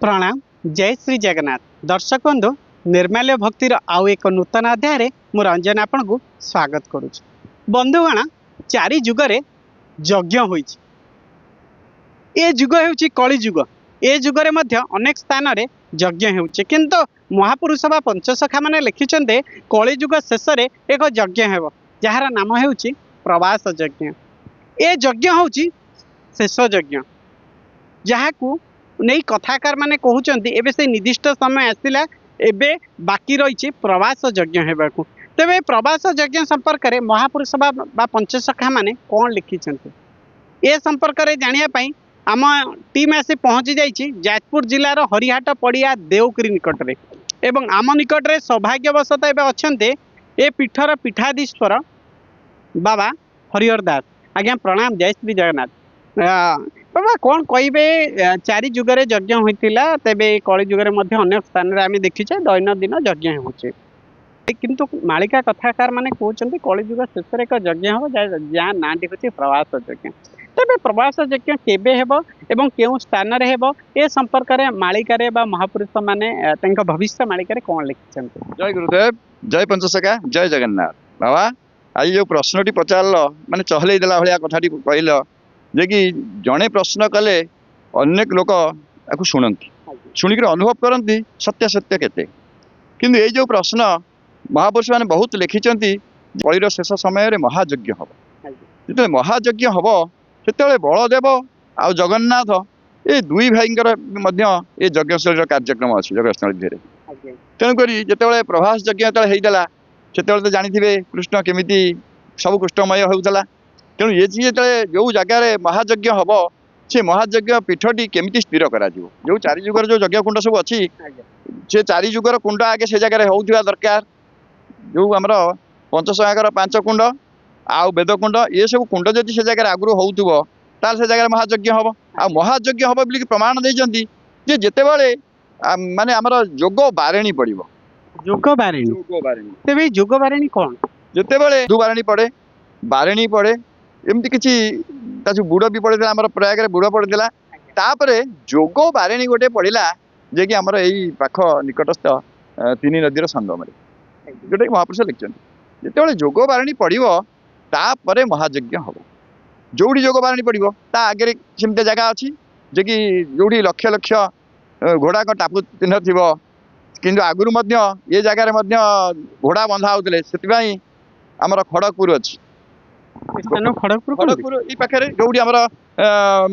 प्रणाम जय श्री जगन्नाथ दर्शक बंधु निर्माल्य भक्तिर आउ एक नूतन अध्याय मु रंजन आपण को स्वागत करुच्ची। बंधुगण चारि जुगरे यज्ञ होइछि। ए जुग हेउछि कली जुग। ए जुगरे मध्य अनेक स्थान रे यज्ञ हेउछि किंतु महापुरुष बा पंचसखा माने लिखिचंदे कली जुग शेष रे एक यज्ञ हेबो जहार नाम हेउछि प्रवास यज्ञ। ए यज्ञ होउछि शेष यज्ञ जहाकू नहीं कथाकार माने कहउचंती एबे से निर्दिष्ट समय आसिला एबे बाकी रही प्रवास यज्ञ हेबाकू। तेबे प्रवास यज्ञ संपर्क में महापुरुष बा पंचसखा माने कौन लिखिचंती ए संपर्क में जानिया पई आम टीम आसी पहुंची जाइछि जाजपुर जिलार हरिहाट पड़िया देवगिरी निकट रे एवं आम निकट रे सौभाग्यवशत एबे अछंते ए पीठर पीठाधीश्वर बाबा हरिहर दास। आज्ञा प्रणाम जय श्री जगन्नाथ। बाबा कौन कहे चारि जुगरे यज्ञ होइतिला तेबे कली जुगरे मध्य अनेक स्थान रे आमे देखिछे दैनंदिन यज्ञ होउछे किंतु मालिका कथाकार माने कहउचंती कली जुग शेष रे एक यज्ञ हो जा नांटी होछि प्रवास यज्ञ। तेबे प्रवास यज्ञ केबे हेबो एवं केउ स्थान रे हेबो ए संपर्क रे मालिका रे बा महापुरुष माने तंक भविष्य मालिका रे कोन लिखिछंती। जय गुरुदेव जय पंचसखा जय जगन्नाथ। बाबा आज जो प्रश्नटी पचारल माने चहलै देला भलिया कथाटी कहल जे कि जड़े प्रश्न कले अनेक लोक आपको शुणती शुणिक अनुभव करती सत्य सत्य केते किंतु ये जो प्रश्न महापुरुष मैंने बहुत लिखिं कलिर शेष समय महायज्ञ हम जो महायज्ञ हम से बलदेव आ जगन्नाथ ये दुई भाईंकर ये यज्ञस्थली कार्यक्रम अच्छी यज्ञस्थली भितर तेणुक जिते प्रभास यज्ञ होता से तो जानी कृष्ण केमी सब कृष्णमय होता तेणु ये जो जगार महायज्ञ हम से महायज्ञ पीठटी केमी स्थिर कर जो चारि जुगर जो यज्ञ कुंड सब अच्छी से चारि जुगर कुंड आगे से जगह होता दरकार जो आमर पंचसंगाकर 5 कुंड आउ वेद कुंड ये सब कुंड जदि से जगह आगु हो से जगह महायज्ञ हम आ महायज्ञ हम बोली प्रमाण देते जिते बड़े माने आमर जोग बारेणी पड़ो जोग बारेणी तेबे जोग बारेणी कौन जिते बड़े दु बारेणी पड़े बारेणी पड़े एमती किसी बुड़ भी पड़ता आम प्रयाग बुड़ पड़ता तापर जोग बारेणी गोटे पड़ा जे कि आमर यही पाख निकटस्थ 3 नदी संगम जोटा कि महापुरुष लिखिं जिते जोग बारेणी पड़ो तापर महायज्ञ हम जोड़ी जोग बारेणी पड़ो ता आगे सेमती जगह अच्छी जे कि जोड़ी लक्ष लक्ष घोड़ा टापू चिन्ह थी किंतु आगुरी ये जगार घोड़ा बंधा होते से आमर खड़गपुर अच्छी खड़गपुर ये पाखे जो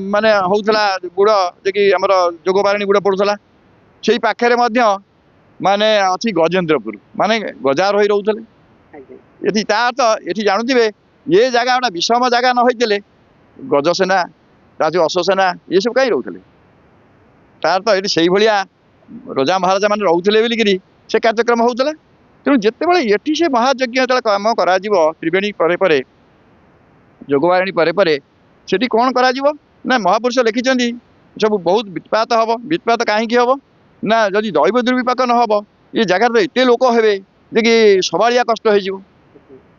माने होता बुड़ जे कि आमर जोग बारेणी बुड़ पड़ूला से पाखे माने अच्छी गजेन्द्रपुर माने गजार हो रोते ये जानुवे ये जगह गोटा विषम जगह न होते गजसेना राजू अश्वसेना ये सब कहीं रोते तार तो ये से भाया रजा महाराजा मैंने रोते बोलिकी से कार्यक्रम होता तेणु जिते ये से महायज्ञ कम कर त्रिवेणी पर जोगबाणी पर से कौन करा ना महापुरुष लिखिं सब बहुत वित्पात हम वित्पात कहीं हम ना जदि दैव दुर्विपाक न हम ये जगार तो एत लोक हे जे कि सबाड़िया कष्ट हो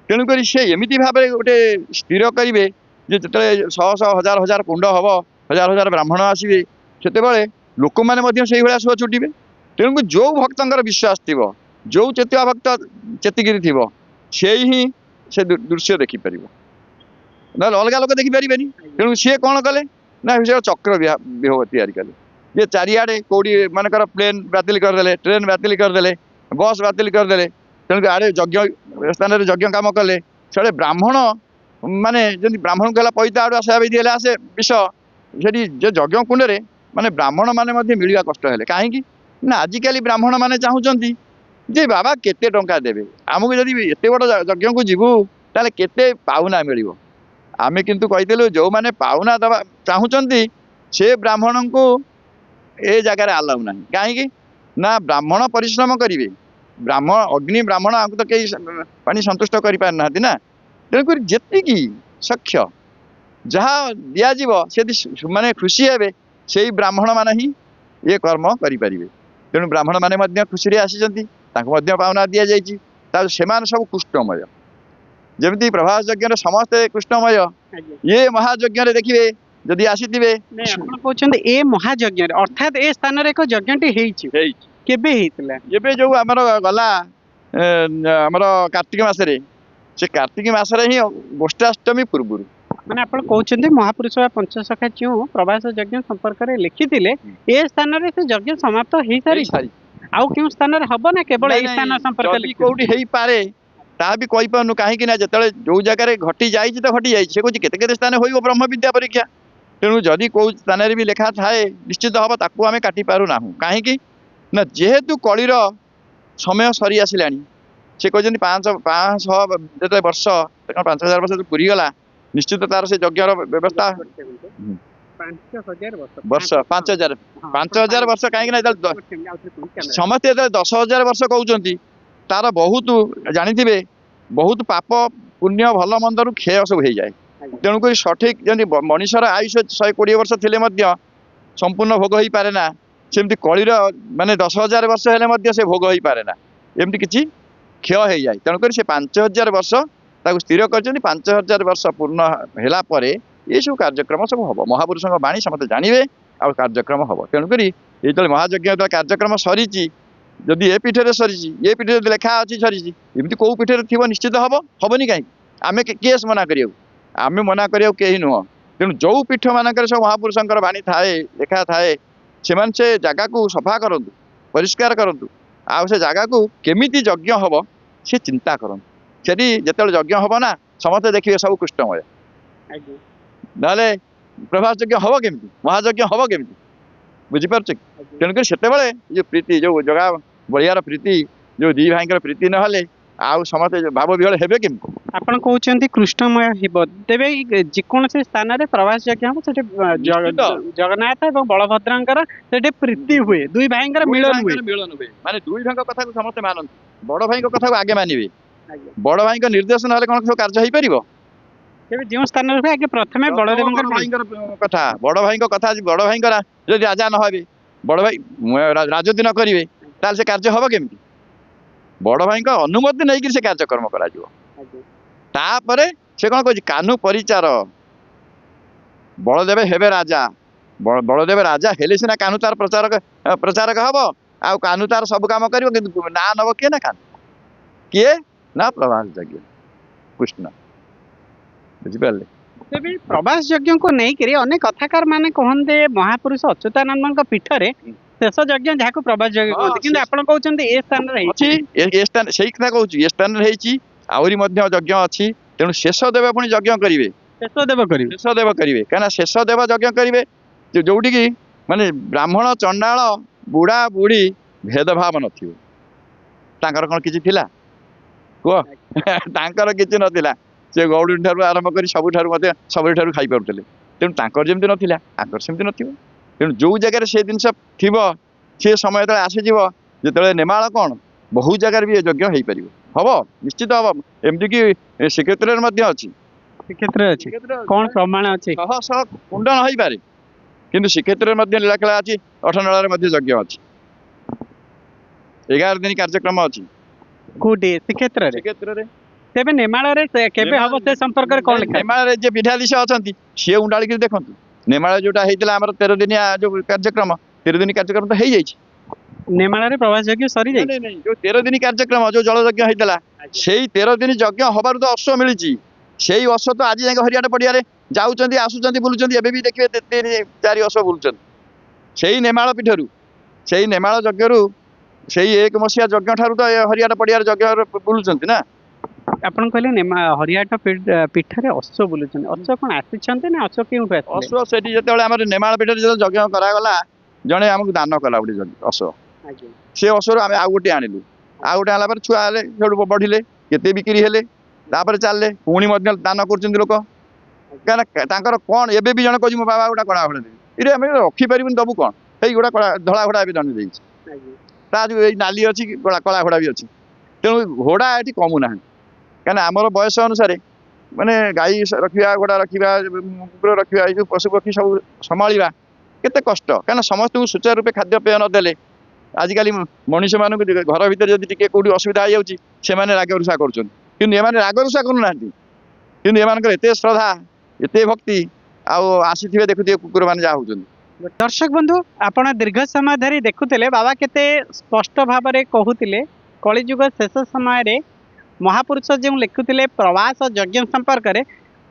तेणुक से एमती भाव गोटे स्थिर करेंगे जो शह शह हजार हजार कुंड हम हजार हजार ब्राह्मण आसवे से लोक मैंने से भाया सुख छुटे तेणुक जो भक्तर विश्वास थी जो चेतुआ भक्त चेतिकी थी से ही से दृश्य देखिपर ना अलग लोक देखिपारे तेणु सी कौन कले ना चक्र व्यूह तैयारी कले ये चारिआडे कौटी मानकर प्लेन बातिल करदे ट्रेन बातिल करदे बस बातिल करदे तेणुक आड़े यज्ञ स्थान यज्ञ कम कले से ब्राह्मण माने जमी ब्राह्मण कहला पैता आड़ आशा विधि आसे विष से यज्ञ कुंड में माने ब्राह्मण माने मिलवा कष्ट है कहीं ना आजिकल ब्राह्मण माने चाहूँगी जे बाबा केते टंका देवे आमको जदि एत बड़ यज्ञ को जीवु ताले केते पाउना मिल आमे किंतु कहीलु जो मैंने पाउना दबा चाहूँगी से ब्राह्मण को ए जगार आलाउ ना कहीं ना ब्राह्मण परिश्रम करेंगे ब्राह्मण अग्नि ब्राह्मण आमको तो कहीं पानी संतुष्ट कर पारना ना तेणुक जी सख्य जहाँ दिज्व से माने खुशी हे से ब्राह्मण मान ही ये कर्म करें तेणु ब्राह्मण मैंने खुशी आसी पाउना दि जाए सब कृष्णमय जमी प्रभास यज्ञ समस्ते कृष्णमय ये महायज्ञ देखिए ଯଦି ଆସିଥିବେ ନାଇଁ ଆପଣ କହୁଛନ୍ତି ଏ ମହାଯଜ୍ଞରେ ଅର୍ଥାତ୍ ଏ ସ୍ଥାନରେ ଏକ ଯଜ୍ଞଟି ହେଇଛି ହେଇଛି। କେବେ ହେଇଥିଲା? ଏବେ ଯୋଉ ଆମର ଗଲା ଆମର କାର୍ତ୍ତିକ ମାସରେ, ସେ କାର୍ତ୍ତିକ ମାସରେ ହିଁ ଗୋଷ୍ଠାଷ୍ଟମୀ ପୂର୍ବରୁ। ମାନେ ଆପଣ କହୁଛନ୍ତି ମହାପୁରୁଷ ବା ପଞ୍ଚସଖା ଯେଉଁ ପ୍ରବାସ ଯଜ୍ଞ ସମ୍ପର୍କରେ ଲେଖିଥିଲେ ଏ ସ୍ଥାନରେ ସେ ଯଜ୍ଞ ସମାପ୍ତ ହେଇସାରିଛି। ହେଇସାରିଛି। ଆଉ କେଉଁ ସ୍ଥାନରେ ହବ ନା କେବଳ ନାଇଁ ଏଇ ସ୍ଥାନ ନାଇଁ, ସମ୍ପର୍କରେ ଯଦି ଲେଖିଥିଲେ? କୋଉଠି ହେଇପାରେ ତାହା ବି କହିପାରୁନୁ, କାହିଁକି ନା ଯେତେବେଳେ ଯୋଉ ଜାଗାରେ ଘଟି ଯାଇଛି ତ ଘଟି ଯାଇଛି, ସେ କହୁଛି କେତେ କେତେ ସ୍ଥାନ ହୋଇବ ବ୍ରହ୍ମ ବିଦ୍ୟା ପରୀକ୍ଷା। ତେଣୁ ଯଦି କୋଉ ସ୍ଥାନରେ ବି ଲେଖା ଥାଏ ନିଶ୍ଚିତ ହବ, ତାକୁ ଆମେ କାଟି ପାରୁନାହୁଁ। କାହିଁକି ନା ଯେହେତୁ କଳିର ସମୟ ସରି ଆସିଲାଣି, ସେ କହିଛନ୍ତି 500 ଯେତେ ବର୍ଷ, 5000 ବର୍ଷ ପୁରୀଗଲା, ନିଶ୍ଚିତ ତାର ସେ ଯଜ୍ଞର ବ୍ୟବସ୍ଥା 5000 ବର୍ଷ 5000 ବର୍ଷ, କାହିଁକି ନା ବର୍ଷ ସମସ୍ତେ ଯେତେବେଳେ 10,000 ବର୍ଷ କହୁଛନ୍ତି, ତାର ବହୁତ ଜାଣିଥିବେ ବହୁତ ପାପ ପୁଣ୍ୟ ଭଲ ମନ୍ଦରୁ କ୍ଷୟ ସବୁ ହେଇଯାଏ। ତେଣୁକରି ସଠିକ ଯେମିତି ମଣିଷର ଆୟୁଷ 120 ବର୍ଷ ଥିଲେ ମଧ୍ୟ ସମ୍ପୂର୍ଣ୍ଣ ଭୋଗ ହେଇପାରେ ନା, ସେମିତି କଳିର ମାନେ 10,000 ବର୍ଷ ହେଲେ ମଧ୍ୟ ସେ ଭୋଗ ହେଇପାରେ ନା, ଏମିତି କିଛି କ୍ଷୟ ହେଇଯାଏ। ତେଣୁକରି ସେ 5000 ବର୍ଷ ତାକୁ ସ୍ଥିର କରିଛନ୍ତି। 5000 ବର୍ଷ ପୂର୍ଣ୍ଣ ହେଲା ପରେ ଏସବୁ କାର୍ଯ୍ୟକ୍ରମ ସବୁ ହବ, ମହାପୁରୁଷଙ୍କ ବାଣୀ ସମସ୍ତେ ଜାଣିବେ ଆଉ କାର୍ଯ୍ୟକ୍ରମ ହବ। ତେଣୁକରି ଯେତେବେଳେ ମହାଯଜ୍ଞ ଯେତେବେଳେ କାର୍ଯ୍ୟକ୍ରମ ସରିଛି, ଯଦି ଏ ପୀଠରେ ସରିଛି, ଏ ପୀଠରେ ଯଦି ଲେଖା ଅଛି ସରିଛି, ଏମିତି କୋଉ ପୀଠରେ ଥିବ ନିଶ୍ଚିତ ହବ, ହବନି କାହିଁକି? ଆମେ କିଏ ମନା କରିବାକୁ? ଆମେ ମନା କରିବାକୁ କେହି ନୁହଁ। ତେଣୁ ଯୋଉ ପୀଠ ମାନଙ୍କରେ ସବୁ ମହାପୁରୁଷଙ୍କର ବାଣୀ ଥାଏ, ଲେଖା ଥାଏ, ସେମାନେ ସେ ଜାଗାକୁ ସଫା କରନ୍ତୁ, ପରିଷ୍କାର କରନ୍ତୁ, ଆଉ ସେ ଜାଗାକୁ କେମିତି ଯଜ୍ଞ ହବ ସେ ଚିନ୍ତା କରନ୍ତୁ। ସେଠି ଯେତେବେଳେ ଯଜ୍ଞ ହବ ନା, ସମସ୍ତେ ଦେଖିବେ ସବୁ କୃଷ୍ଣମୟ, ନହେଲେ ପ୍ରଭାସ ଯଜ୍ଞ ହବ କେମିତି, ମହାଯଜ୍ଞ ହବ କେମିତି? ବୁଝିପାରୁଛ କି? ତେଣୁକରି ସେତେବେଳେ ଯୋଉ ପ୍ରୀତି, ଯୋଉ ଜଗା ବଳିଆର ପ୍ରୀତି, ଯୋଉ ଦି ଭାଇଙ୍କର ପ୍ରୀତି ନହେଲେ ଆଉ ସମସ୍ତେ ଭାବ ବିହଳ ହେବେ କେମିତି? ଆପଣ କହୁଛନ୍ତି କୃଷ୍ଣମୟ ହେବ, ତେବେ ଯେକୌଣସି ସ୍ଥାନରେ ପ୍ରବାସ ଯଜ୍ଞ ହବ ସେଠି ନିଶ୍ଚିତ। ଜଗନ୍ନାଥ ଏବଂ ବଳଭଦ୍ରଙ୍କର ସେଠି ପ୍ରୀତି ହୁଏ, ଦୁଇ ଭାଇଙ୍କର ଦୁଇ ମିଳନ ହୁଏ। ଭାଇଙ୍କର ମିଳନ ହୁଏ, ମାନେ ଦୁଇ ଭାଇଙ୍କ କଥାକୁ ସମସ୍ତେ ମାନନ୍ତି, ବଡ ଭାଇଙ୍କ କଥାକୁ ଆଗେ ମାନିବେ। ବଡ ଭାଇଙ୍କ ନିର୍ଦ୍ଦେଶ ନହେଲେ କଣ ସବୁ କାର୍ଯ୍ୟ ହେଇପାରିବ? ତେବେ ଯେଉଁ ସ୍ଥାନରେ ହୁଏ ଆଗେ ପ୍ରଥମେ ବଳଦେବଙ୍କର ବଡ ଭାଇଙ୍କର କଥା, ବଡ ଭାଇଙ୍କ କଥା, ବଡ ଭାଇଙ୍କର ଯଦି ରାଜା ନ ହେବେ, ବଡ ଭାଇ ରାଜୁତି ନ କରିବେ, ତାହେଲେ ସେ କାର୍ଯ୍ୟ ହବ କେମିତି? ବଡ ଭାଇଙ୍କ ଅନୁମତି ନେଇକି ସେ କାର୍ଯ୍ୟକ୍ରମ କରାଯିବ। ତାପରେ ସେ କଣ କହୁଛି, କାହ୍ନୁ ପରିଚାର, ବଳଦେବ ହେବେ ରାଜା। ବଳଦେବ ରାଜା ହେଲେ ସିନା କାହ୍ନୁ ତାର ପ୍ରଚାରକ ହବ, ଆଉ କାହ୍ନୁ ତାର ସବୁ କାମ କରିବ, କିନ୍ତୁ ନାଁ ନବ କିଏ? ନା କାହ୍ନୁ। କିଏ? ନା ପ୍ରଭାସ ଯଜ୍ଞ କୃଷ୍ଣ। ବୁଝିପାରିଲେ? ତେବେ ପ୍ରବାସ ଯଜ୍ଞକୁ ନେଇକରି ଅନେକ କଥାକାର ମାନେ କହନ୍ତି ମହାପୁରୁଷ ଅଚ୍ୟୁତାନନ୍ଦଙ୍କ ପୀଠରେ ଶେଷ ଯଜ୍ଞ ଯାହାକୁ ପ୍ରବାସ ଯଜ୍ଞ କହନ୍ତି, କିନ୍ତୁ ଆପଣ କହୁଛନ୍ତି ଏ ସ୍ଥାନରେ ଅଛି, ଏ ସ୍ଥାନ ସେଇ କଥା କହୁଛି, ଏ ସ୍ଥାନରେ ହେଇଛି, ଆହୁରି ମଧ୍ୟ ଯଜ୍ଞ ଅଛି। ତେଣୁ ଶେଷ ଦେବ ପୁଣି ଯଜ୍ଞ କରିବେ, ଶେଷ ଦେବ କରିବେ। ଶେଷ ଦେବ କରିବେ, କାହିଁକିନା ଶେଷ ଦେବ ଯଜ୍ଞ କରିବେ ଯୋଉଠିକି ମାନେ ବ୍ରାହ୍ମଣ ଚଣ୍ଡାଳ ବୁଢା ବୁଢୀ ଭେଦଭାବ ନଥିବ। ତାଙ୍କର କଣ କିଛି ଥିଲା କୁହ? ତାଙ୍କର କିଛି ନଥିଲା। ସେ ଗୌଡୁଣୀ ଠାରୁ ଆରମ୍ଭ କରି ସବୁଠାରୁ ମଧ୍ୟ ସବୁଠାରୁ ଖାଇପାରୁଥିଲେ। ତେଣୁ ତାଙ୍କର ଯେମିତି ନଥିଲା ଆଙ୍କର ସେମିତି ନଥିବ। ତେଣୁ ଯୋଉ ଜାଗାରେ ସେ ଜିନିଷ ଥିବ, ସେ ସମୟ ଯେତେବେଳେ ଆସିଯିବ, ଯେତେବେଳେ ନେମାଳ କଣ ବହୁ ଜାଗାରେ ବି ଏ ଯଜ୍ଞ ହେଇପାରିବ, ହବ, ନିଶ୍ଚିତ ହବ। ଏମିତିକି ଶ୍ରୀକ୍ଷେତ୍ରରେ ମଧ୍ୟ ଅଛି। ଶ୍ରୀକ୍ଷେତ୍ରରେ ଅଛି, କଣ ପ୍ରମାଣ ଅଛି? ଶହ କୁଣ୍ଡ ନ ହେଇପାରେ, କିନ୍ତୁ ଶ୍ରୀକ୍ଷେତ୍ରରେ ମଧ୍ୟ ଲୀଳାଖେଳା ଅଛି, ଅଠନଳାରେ ମଧ୍ୟ ଯଜ୍ଞ ଅଛି, 11 ଦିନ କାର୍ଯ୍ୟକ୍ରମ ଅଛି କୋଉଠି? ଶ୍ରୀକ୍ଷେତ୍ରରେ। ଶ୍ରୀକ୍ଷେତ୍ରରେ। ତେବେ ନେମାଳରେ କେବେ ହବ ସେ ସମ୍ପର୍କରେ କଣ ଲେଖା? ନେମାଳରେ ଯେ ପୀଠାଧୀଶ ଅଛନ୍ତି ସିଏ ଉଣ୍ଡାଳିକି ଦେଖନ୍ତୁ। ନେମାଳ ଯୋଉଟା ହେଇଥିଲା ଆମର 13 ଦିନିଆ ଯୋଉ କାର୍ଯ୍ୟକ୍ରମ, 13 ଦିନ କାର୍ଯ୍ୟକ୍ରମ ତ ହେଇଯାଇଛି। ନେମାଳରେ ପ୍ରବାସ ଯଜ୍ଞ ସରିଯାଇଛି। ଯୋଉ 13 ଦିନ କାର୍ଯ୍ୟକ୍ରମ ଯୋଉ ଜଳ ଯଜ୍ଞ ହେଇଥିଲା, ସେଇ 13 ଦିନ ଯଜ୍ଞ ହବାରୁ ତ ଅଶ୍ଵ ମିଳିଛି। ସେଇ ଅଶ୍ଵ ତ ଆଜି ଯାଇକି ହରିଆଟ ପଡିଆରେ ଯାଉଛନ୍ତି, ଆସୁଛନ୍ତି, ବୁଲୁଛନ୍ତି। ଏବେ ବି ଦେଖିବେ 3-4 ଅଶ୍ଵ ବୁଲୁଛନ୍ତି ସେଇ ନେମାଳ ପୀଠରୁ। ସେଇ ନେମାଳ ଯଜ୍ଞରୁ, ସେଇ 1 ମସିହା ଯଜ୍ଞ ଠାରୁ ତ ହରିଆଟ ପଡିଆରେ ଯଜ୍ଞ ବୁଲୁଛନ୍ତି ନା। ଆପଣ କହିଲେ ହରିଆଟ ପୀଠରେ ଅଶ୍ଵ ବୁଲୁଛନ୍ତି, ଅଶ୍ଵ କଣ ଆସିଛନ୍ତି ନା ଅଶ୍ଵ କେଉଁଠୁ ଆସିଥିଲେ? ଅଶ୍ଵ ସେଠି ଯେତେବେଳେ ଆମର ନେମାଳ ପୀଠରେ ଯେତେବେଳେ ଯଜ୍ଞ କରାଗଲା, ଜଣେ ଆମକୁ ଦାନ କଲା ଗୋଟେ ଅଶ୍ଵ। ସେ ଅଶ୍ଵରୁ ଆମେ ଆଉ ଗୋଟେ ଆଣିଲୁ, ଆଉ ଗୋଟେ ଆଣିଲା ପରେ ଛୁଆ ହେଲେ, ସେଠୁ ବଢିଲେ, କେତେ ବିକ୍ରି ହେଲେ, ତାପରେ ଚାଲିଲେ, ପୁଣି ମଧ୍ୟ ଦାନ କରୁଛନ୍ତି ଲୋକ। କାହିଁକିନା ତାଙ୍କର କଣ, ଏବେ ବି ଜଣେ କହୁଛି ମୋ ବାବା ଗୋଟେ କଳା ଘୋଡ଼ା ଦେବି, ଏରେ ଆମେ ରଖିପାରିବୁନି, ଦବୁ କଣ? ସେଇ ଗୋଟେ ଧଳା ଘୋଡ଼ା ଏବେ ଜଣେ ଦେଇଛି, ତା ଯୋଉ ଏଇ ନାଲି ଅଛି, କଳା ଘୋଡ଼ା ବି ଅଛି। ତେଣୁ ଘୋଡ଼ା ଏଠି କମୁନାହାନ୍ତି, କାହିଁକିନା ଆମର ବୟସ ଅନୁସାରେ ମାନେ ଗାଈ ରଖିବା, ଘୋଡ଼ା ରଖିବା, କୁକୁର ରଖିବା, ଏଇ ଯୋଉ ପଶୁ ପକ୍ଷୀ ସବୁ ସମ୍ଭାଳିବା କେତେ କଷ୍ଟ। କାହିଁକିନା ସମସ୍ତଙ୍କୁ ସୁଚାରୁ ରୂପେ ଖାଦ୍ୟପେୟ ନଦେଲେ, ଆଜିକାଲି ମଣିଷ ମାନଙ୍କୁ ଘର ଭିତରେ ଯଦି ଟିକେ କୋଉଠି ଅସୁବିଧା ହେଇଯାଉଛି, ସେମାନେ ରାଗ ରୁଷା କରୁଛନ୍ତି। କିନ୍ତୁ ଏମାନେ ରାଗ ରୁଷା କରୁନାହାନ୍ତି, କିନ୍ତୁ ଏମାନଙ୍କର ଏତେ ଶ୍ରଦ୍ଧା, ଏତେ ଭକ୍ତି, आसीथिबे देखुथिबे कुकुर माने जा होउछन। दर्शक बंधु आपण दीर्घ समय धरी देखुथिले बाबा केते स्पष्ट भाव में कहूतिले कलिजुग शेष समय रे महापुरुष जो लिखुतिले प्रवास यज्ञ संपर्क रे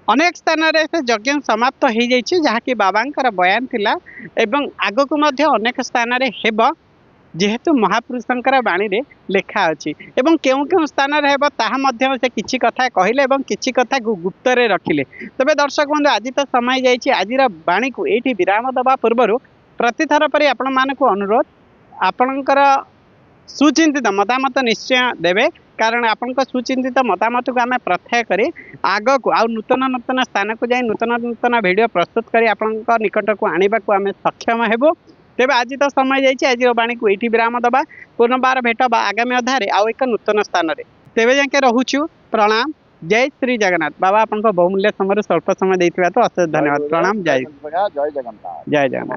अनेक स्थान रे से यज्ञ समाप्त हो जाइछि जहाँकि बाबांकर बयान थिला एवं आगकु मध्य अनेक स्थान रे हेबो जेहेतु महापुरुषंकर बाणी रे लेखा अछि एवं केउ केउ स्थान रे हेबो ताहा मध्य से किछि कथा कहिले एवं किछि कथा गुप्त रे रखिले। तबे दर्शक बंधु आज तो समय जाइछि आजिर बाणी को एठी विराम दबा पूर्व प्रतिथर परि आपण मानकु अनुरोध आपणकर सुचिंतित मतामत निश्चय देवे कारण आपण सुचिंतित मतामत को आम प्रत्यय करी आग को आउ नूतन नूतन स्थान को जाई नूतन नूतन वीडियो प्रस्तुत करी आपण निकट को आने को आम सक्षम हेबो। तेबे आज तो समय जाइछि आज बाणी को एठी विराम दबा पुनर्बार भेट आगामी अध्याय आउ एक नूतन स्थान रे तेबे जाके रहुछु प्रणाम जय श्री जगन्नाथ। बाबा आपन बहुमूल्य समय स्वल्प समय देथिबा तो अशेष धन्यवाद प्रणाम जय जय जगन्नाथ। जय जगन्नाथ।